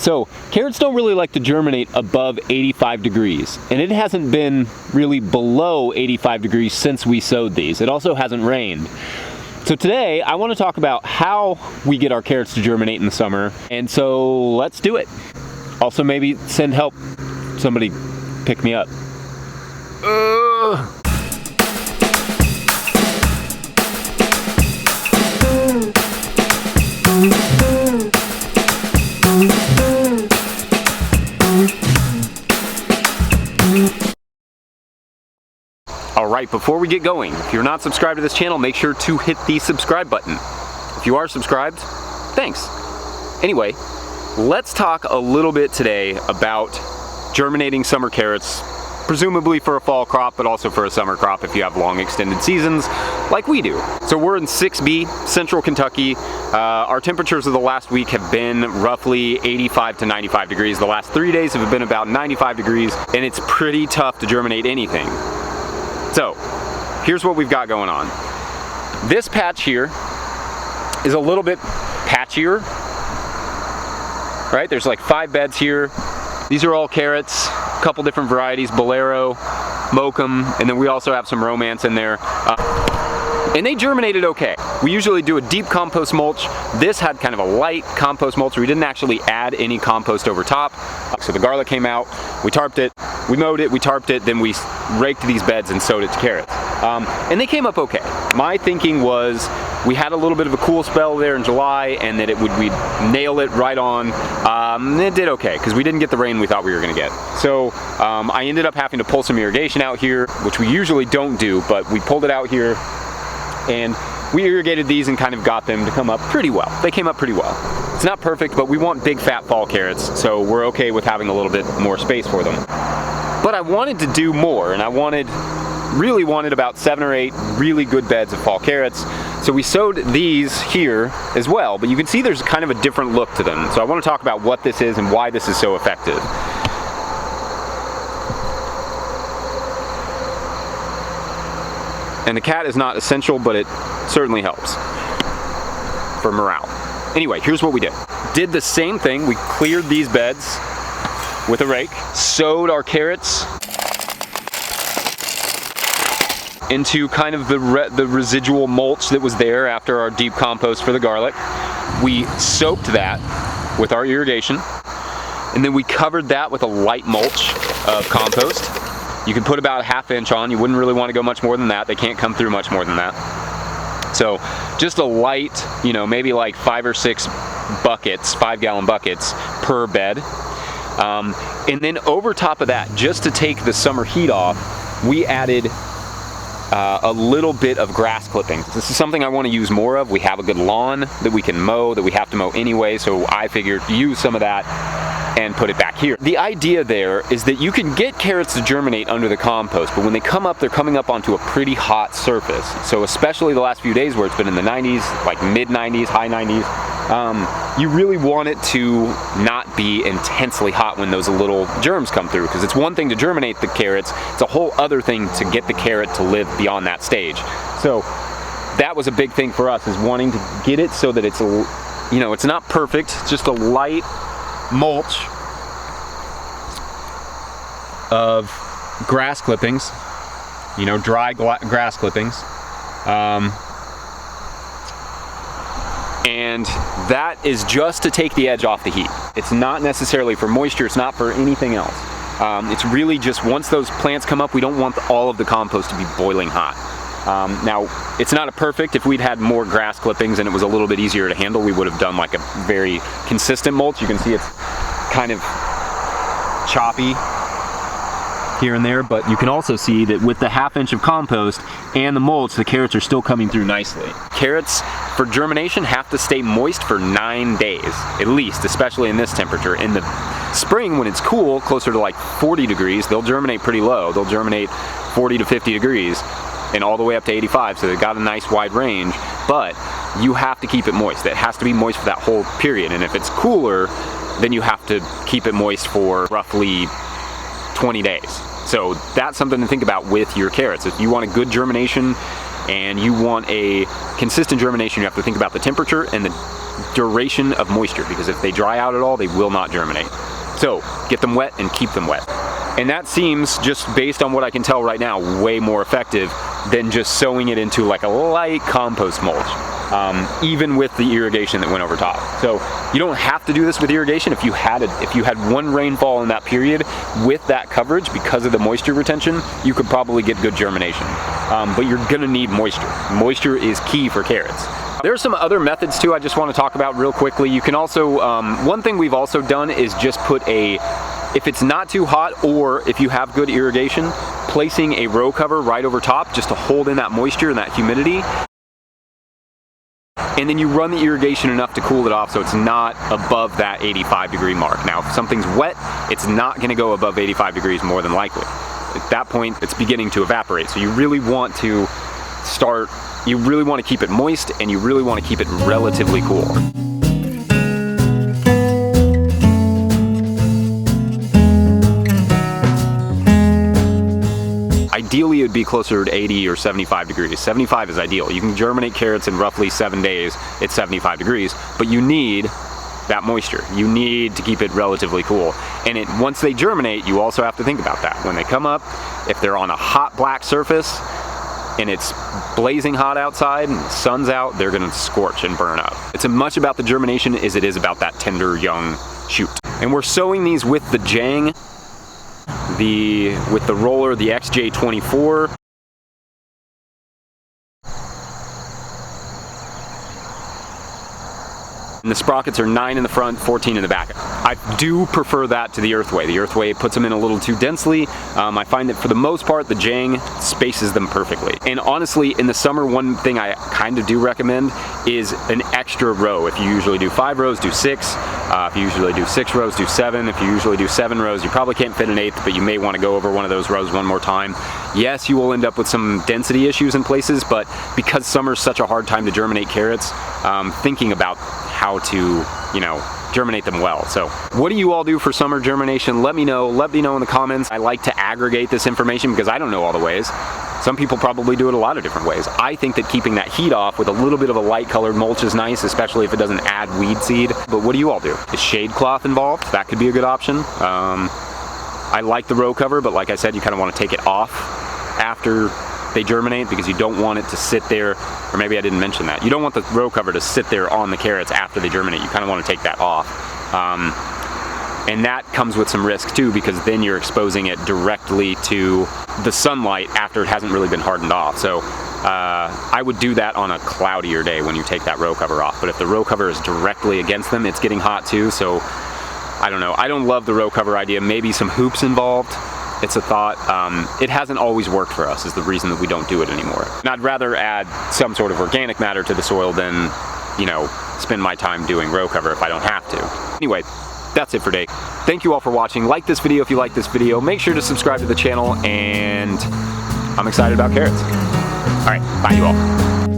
So carrots don't really like to germinate above 85 degrees, and it hasn't been really below 85 degrees since we sowed these. It also hasn't rained. So today I want to talk about how we get our carrots to germinate in the summer, and so let's do it. Also maybe send help. Somebody pick me up. Alright, before we get going, if you're not subscribed to this channel, make sure to hit the subscribe button. If you are subscribed, thanks. Anyway, let's talk a little bit today about germinating summer carrots, presumably for a fall crop, but also for a summer crop if you have long extended seasons like we do. So we're in 6B, Central Kentucky. Our temperatures of the last week have been roughly 85 to 95 degrees. The last 3 days have been about 95 degrees, and it's pretty tough to germinate anything. So here's what we've got going on. This patch here is a little bit patchier, right? There's like 5 beds here. These are all carrots, a couple different varieties, Bolero, Mokum, and then we also have some Romance in there. And they germinated okay. We usually do a deep compost mulch. This had kind of a light compost mulch. We didn't actually add any compost over top. So the garlic came out, we tarped it, we mowed it, we tarped it, then we raked these beds and sowed it to carrots. And they came up okay. My thinking was we had a little bit of a cool spell there in July, and that we'd nail it right on. It did okay, because we didn't get the rain we thought we were gonna get. So I ended up having to pull some irrigation out here, which we usually don't do, but we pulled it out here, and we irrigated these and kind of got them to come up pretty well. They came up pretty well. It's not perfect, but we want big fat fall carrots, so we're okay with having a little bit more space for them. But I wanted to do more, and I really wanted about 7 or 8 really good beds of fall carrots. So we sowed these here as well, but you can see there's kind of a different look to them. So I want to talk about what this is and why this is so effective. And the cat is not essential, but it certainly helps for morale. Anyway, here's what we did. Did the same thing. We cleared these beds with a rake, sowed our carrots into kind of the residual mulch that was there after our deep compost for the garlic. We soaked that with our irrigation, and then we covered that with a light mulch of compost. You can put about a ½ inch on. You wouldn't really want to go much more than that. They can't come through much more than that. So just a light, you know, maybe like 5 or 6 buckets, 5-gallon buckets per bed. And then over top of that, just to take the summer heat off, we added a little bit of grass clippings. This is something I want to use more of. We have a good lawn that we can mow, that we have to mow anyway, so I figured use some of that and put it back here. The idea there is that you can get carrots to germinate under the compost, but when they come up, they're coming up onto a pretty hot surface. So especially the last few days where it's been in the 90s, like mid 90s, high 90s, you really want it to not be intensely hot when those little germs come through, because it's one thing to germinate the carrots, it's a whole other thing to get the carrot to live beyond that stage. So that was a big thing for us, is wanting to get it so that it's, you know, it's not perfect, it's just a light mulch of grass clippings, you know, dry grass clippings. And that is just to take the edge off the heat. It's not necessarily for moisture, it's not for anything else. It's really just once those plants come up, we don't want all of the compost to be boiling hot. Now, it's not a perfect. If we'd had more grass clippings and it was a little bit easier to handle, we would have done like a very consistent mulch. You can see it's kind of choppy here and there, but you can also see that with the ½ inch of compost and the mulch, the carrots are still coming through nicely. Carrots for germination have to stay moist for 9 days, at least, especially in this temperature. In the spring, when it's cool, closer to like 40 degrees, they'll germinate pretty low. They'll germinate 40 to 50 degrees and all the way up to 85, so they've got a nice wide range, but you have to keep it moist. It has to be moist for that whole period, and if it's cooler, then you have to keep it moist for roughly 20 days. So that's something to think about with your carrots. If you want a good germination and you want a consistent germination, you have to think about the temperature and the duration of moisture, because if they dry out at all, they will not germinate. So get them wet and keep them wet. And that seems, just based on what I can tell right now, way more effective than just sowing it into like a light compost mulch, even with the irrigation that went over top. So you don't have to do this with irrigation. If you had one rainfall in that period with that coverage, because of the moisture retention, you could probably get good germination. But you're gonna need moisture. Moisture is key for carrots. There are some other methods too I just want to talk about real quickly. You can also, one thing we've also done is just put if it's not too hot, or if you have good irrigation, placing a row cover right over top just to hold in that moisture and that humidity. And then you run the irrigation enough to cool it off so it's not above that 85-degree mark. Now, if something's wet, it's not going to go above 85 degrees more than likely. At that point, it's beginning to evaporate. So you really want to keep it moist, and you really want to keep it relatively cool. Ideally, it would be closer to 80 or 75 degrees. 75 is ideal. You can germinate carrots in roughly 7 days at 75 degrees, but you need that moisture. You need to keep it relatively cool. And once they germinate, you also have to think about that. When they come up, if they're on a hot black surface and it's blazing hot outside and the sun's out, they're gonna scorch and burn up. It's as much about the germination as it is about that tender young shoot. And we're sowing these with the Jang, with the roller, the XJ24. And the sprockets are 9 in the front, 14 in the back. I do prefer that to the Earthway. The Earthway puts them in a little too densely. I find that for the most part, the Jang spaces them perfectly. And honestly, in the summer, one thing I kind of do recommend is an extra row. If you usually do 5 rows, do 6. If you usually do 6 rows, do 7. If you usually do 7 rows, you probably can't fit an 8th, but you may want to go over one of those rows one more time. Yes, you will end up with some density issues in places, but because summer's such a hard time to germinate carrots, thinking about how to, germinate them well. So what do you all do for summer germination? Let me know in the comments. I like to aggregate this information because I don't know all the ways. Some people probably do it a lot of different ways. I think that keeping that heat off with a little bit of a light colored mulch is nice, especially if it doesn't add weed seed. But what do you all do? Is shade cloth involved? That could be a good option. I like the row cover, but like I said, you kind of want to take it off after they germinate, because you don't want it to sit there, or maybe I didn't mention that. You don't want the row cover to sit there on the carrots after they germinate. You kind of want to take that off. And that comes with some risk too, because then you're exposing it directly to the sunlight after it hasn't really been hardened off. So I would do that on a cloudier day when you take that row cover off. But if the row cover is directly against them, it's getting hot too. So I don't know. I don't love the row cover idea. Maybe some hoops involved. It's a thought. It hasn't always worked for us, is the reason that we don't do it anymore. And I'd rather add some sort of organic matter to the soil than, spend my time doing row cover if I don't have to. Anyway, that's it for today. Thank you all for watching. Like this video if you like this video. Make sure to subscribe to the channel, and I'm excited about carrots. All right, bye you all.